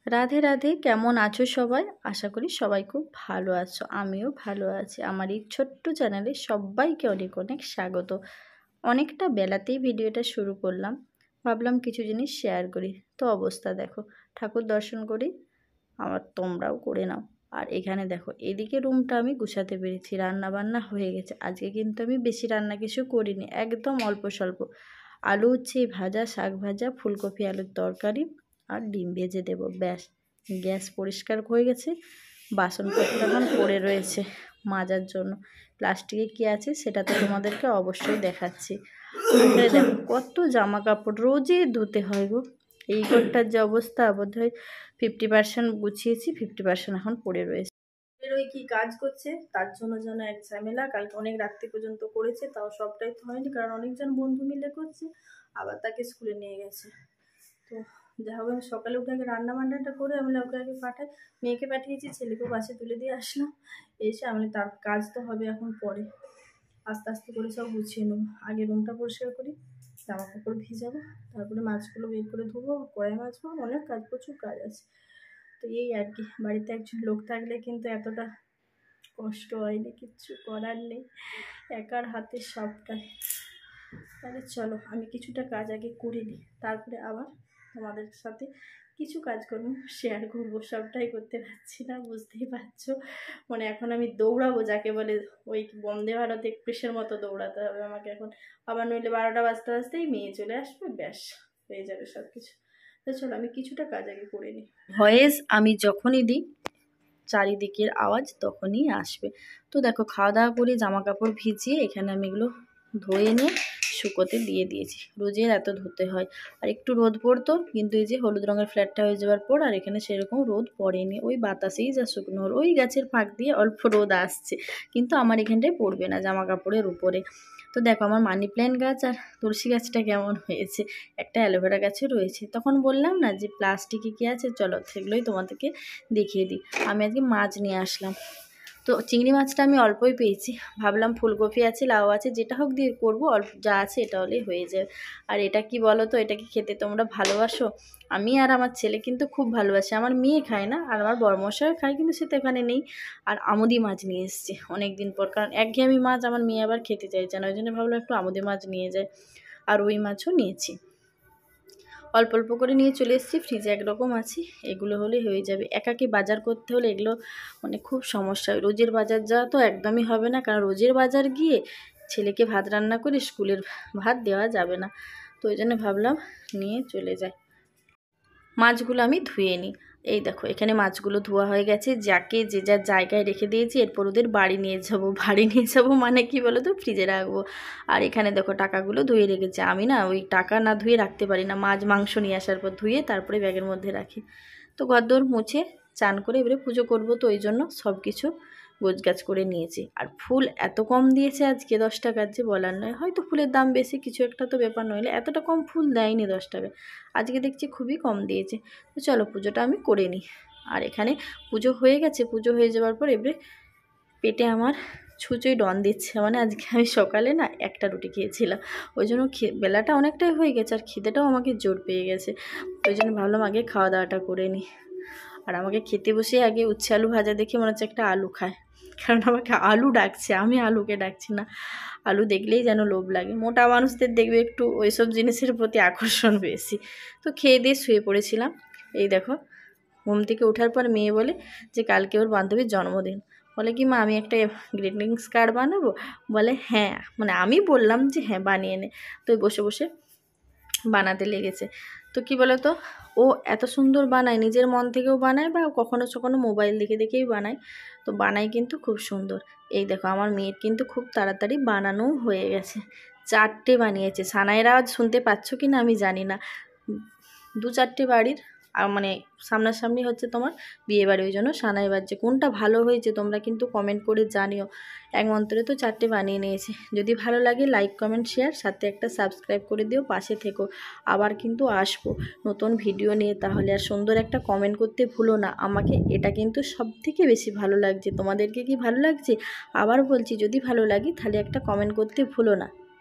রাধে রাধে, কেমন আছো সবাই? আশা করি সবাই খুব ভালো আছো, আমিও ভালো আছি। আমার এই ছোট্ট চ্যানেলে সবাইকে অনেক অনেক স্বাগত। অনেকটা বেলাতেই ভিডিওটা শুরু করলাম, ভাবলাম কিছু জিনিস শেয়ার করি। তো অবস্থা দেখো, ঠাকুর দর্শন করি, আমার তোমরাও করে নাও। আর এখানে দেখো, এদিকে রুমটা আমি গুছাতে পেরেছি, রান্না বান্না হয়ে গেছে। আজকে কিন্তু আমি বেশি রান্না কিছু করিনি, একদম অল্প স্বল্প। আলু উচ্ছে ভাজা, শাক ভাজা, ফুলকপি আলুর তরকারি আর ডিম ভেজে দেবো, ব্যাস। গ্যাস পরিষ্কার হয়ে গেছে, বাসনপত্র এখন পড়ে রয়েছে মাজার জন্য। প্লাস্টিকে কী আছে সেটা তো তোমাদেরকে অবশ্যই দেখাচ্ছি। এখানে দেখো কত জামা কাপড় রোজই ধুতে হয় গো। এই ঘরটার যে অবস্থা, বোধহয় 50% গুছিয়েছি, 50% এখন পড়ে রয়েছে। ওই কি কাজ করছে তার জন্য যেন এক ঝামেলা। কালকে অনেক রাত্রি পর্যন্ত করেছে, তাও সবটাই তো হয়নি, কারণ অনেকজন বন্ধু মিলে করছে, আবার তাকে স্কুলে নিয়ে গেছে। তো যা হোক, আমি সকালে উঠে আগে রান্না বান্নাটা করে আমি ওকে আগে পাঠাই, মেয়েকে পাঠিয়েছি, ছেলেকেও বাসে তুলে দিয়ে আসলাম। এসে আমি তার কাজ তো হবে এখন পরে, আস্তে আস্তে করে সব গুছিয়ে নেবো। আগে রুমটা পরিষ্কার করি, জামা কাপড় ভিজাবো, তারপরে মাছগুলো বের করে ধোবো, কড়াই মাছবো, অনেক কাজ, প্রচুর কাজ আছে। তো এই আর কি, বাড়িতে একজন লোক থাকলে কিন্তু এতটা কষ্ট হয়নি, কিচ্ছু করার নেই, একার হাতে সবটাই। তাহলে চলো আমি কিছুটা কাজ আগে করে নিই, তারপরে আবার তোমাদের সাথে কিছু কাজকর্ম শেয়ার করবো। সবটাই করতে পারছি না, বুঝতেই পারছো। মানে এখন আমি দৌড়াবো, যাকে বলে ওই বন্দে ভারত এক্সপ্রেসের মতো দৌড়াতে হবে আমাকে এখন। আবার নইলে 12টা বাজতে বাজতেই মেয়ে চলে আসবে, ব্যাস হয়ে যাবে সব কিছু। তো চলো আমি কিছুটা কাজ আগে করে নিই। ভয়েস আমি যখনই দিই চারিদিকের আওয়াজ তখনই আসবে। তো দেখো, খাওয়া দাওয়া করে জামা কাপড় ভিজিয়ে এখানে আমি এগুলো ধুয়ে নিয়ে শুকোতে দিয়ে দিয়েছি। রোজের এত ধুতে হয়, আর একটু রোদ পড়তো, কিন্তু এই যে হলুদ রঙের ফ্ল্যাটটা হয়ে যাওয়ার পর আর এখানে সেরকম রোদ পড়েনি, ওই বাতাসেই যা শুকনো, ওই গাছের ফাঁক দিয়ে অল্প রোদ আসছে, কিন্তু আমার এখানটায় পড়বে না জামা কাপড়ের উপরে। তো দেখো আমার মানি প্ল্যান্ট গাছ আর তুলসী গাছটা কেমন হয়েছে, একটা অ্যালোভেরা গাছও রয়েছে। তখন বললাম না যে প্লাস্টিকে কী আছে, চলো সেগুলোই তোমাদেরকে দেখিয়ে দিই। আমি আজকে মাছ নিয়ে আসলাম, তো চিংড়ি মাছটা আমি অল্পই পেয়েছি, ভাবলাম ফুলকপি আছে, লাউ আছে, যেটা হোক দিয়ে করবো, অল্প যা আছে এটা হলেই হয়ে যায়। আর এটা কি বলো তো, এটা কি খেতে তোমরা ভালোবাসো? আমি আর আমার ছেলে কিন্তু খুব ভালোবাসি, আমার মেয়ে খায় না, আর আমার বড়মশাইও খায়, কিন্তু সে তো এখানে নেই। আর আমুদি মাছ নিয়ে এসেছি অনেক দিন পর, কারণ একঘেয়েমি মাছ আমার মেয়ে আবার খেতে চাইছে না, ওই জন্য ভাবলাম একটু আমুদি মাছ নিয়ে যায়। আর ওই মাছও নিয়েছি, অল্প অল্প করে নিয়ে চলে এসেছি, ফ্রিজে একরকম আছে, এগুলো হলে হয়ে যাবে। একাকি বাজার করতে হলে এগুলো মানে খুব সমস্যা হয়। রোজের বাজার যাওয়া তো একদমই হবে না, কারণ রোজের বাজার গিয়ে ছেলেকে ভাত রান্না করে স্কুলের ভাত দেওয়া যাবে না, তো ওই জন্য ভাবলাম নিয়ে চলে যাই। মাছগুলো আমি ধুয়ে নিই। এই দেখো এখানে মাছগুলো ধোয়া হয়ে গেছে, যাকে যে যার জায়গায় রেখে দিয়েছি, এরপর ওদের বাড়ি নিয়ে যাব। বাড়ি নিয়ে যাব মানে কি বলো তো, ফ্রিজে রাখবো। আর এখানে দেখো টাকাগুলো ধুয়ে রেখেছে, আমি না ওই টাকা না ধুয়ে রাখতে পারি না, মাছ মাংস নিয়ে আসার পর ধুয়ে তারপরে ব্যাগের মধ্যে রাখি। তো ঘরদোর মুছে চান করে এবারে পুজো করবো, তো ওই জন্য সব কিছু গোছগাছ করে নিয়েছি। আর ফুল এত কম দিয়েছে আজকে, 10 টাকার যে বলার নয়, হয়তো ফুলের দাম বেশি, কিছু একটা তো ব্যাপার, নইলে এতটা কম ফুল দেয়নি 10 টাকা, আজকে দেখছি খুবই কম দিয়েছে। তো চলো পুজোটা আমি করে নিই। আর এখানে পুজো হয়ে গেছে, পুজো হয়ে যাওয়ার পর এবারে পেটে আমার ছুঁচোই ডন দিচ্ছে, মানে আজকে আমি সকালে না একটা রুটি খেয়েছিলাম, ওই জন্য বেলাটা অনেকটাই হয়ে গেছে, আর খিদেটাও আমাকে জোর পেয়ে গেছে, ওই জন্য ভাবলাম আগে খাওয়া দাওয়াটা করে নিই। আর আমাকে খেতে বসে আগে উচ্ছে আলু ভাজা দেখে মনে হচ্ছে একটা আলু খায়, কারণ আমাকে আলু ডাকছে, আমি আলুকে ডাকছি না। আলু দেখলেই যেন লোভ লাগে, মোটা মানুষদের দেখবে একটু ওইসব জিনিসের প্রতি আকর্ষণ বেশি। তো খেয়ে দিয়ে শুয়ে পড়েছিলাম। এই দেখো ঘুম থেকে ওঠার পর মেয়ে বলে যে কালকে ওর বান্ধবীর জন্মদিন, বলে কি মা আমি একটা গ্রিটিংস কার্ড বানাবো? বলে হ্যাঁ, মানে আমি বললাম যে হ্যাঁ বানিয়ে নে। তো বসে বসে বানাতে লেগেছে। তো কি বলো তো, ও এত সুন্দর বানায়, নিজের মন থেকেও বানায়, বা কখনো কখনো মোবাইল দেখে দেখেই বানায়, তো বানায় কিন্তু খুব সুন্দর। এই দেখো আমার মেয়ের কিন্তু খুব তাড়াতাড়ি বানানো হয়ে গেছে, 4টে বানিয়েছে। সানাইয়ের আওয়াজ শুনতে পাচ্ছ কি না আমি জানি না, 2-4টে বাড়ির মানে সামনাসামনি হচ্ছে তোমার বিয়ে বাড়ি, ওই জন্য সানাই বাজছে। কোনটা ভালো হয়েছে তোমরা কিন্তু কমেন্ট করে জানিও। এক মন্ত্রে তো 4টে বানিয়ে নিয়েছি। যদি ভালো লাগে লাইক কমেন্ট শেয়ার, সাথে একটা সাবস্ক্রাইব করে দিও, পাশে থেকো। আবার কিন্তু আসবো নতুন ভিডিও নিয়ে, তাহলে আর সুন্দর একটা কমেন্ট করতে ভুলো না আমাকে, এটা কিন্তু সবথেকে বেশি ভালো লাগছে। তোমাদেরকে কি ভালো লাগছে? আবার বলছি, যদি ভালো লাগে তাহলে একটা কমেন্ট করতে ভুলো না।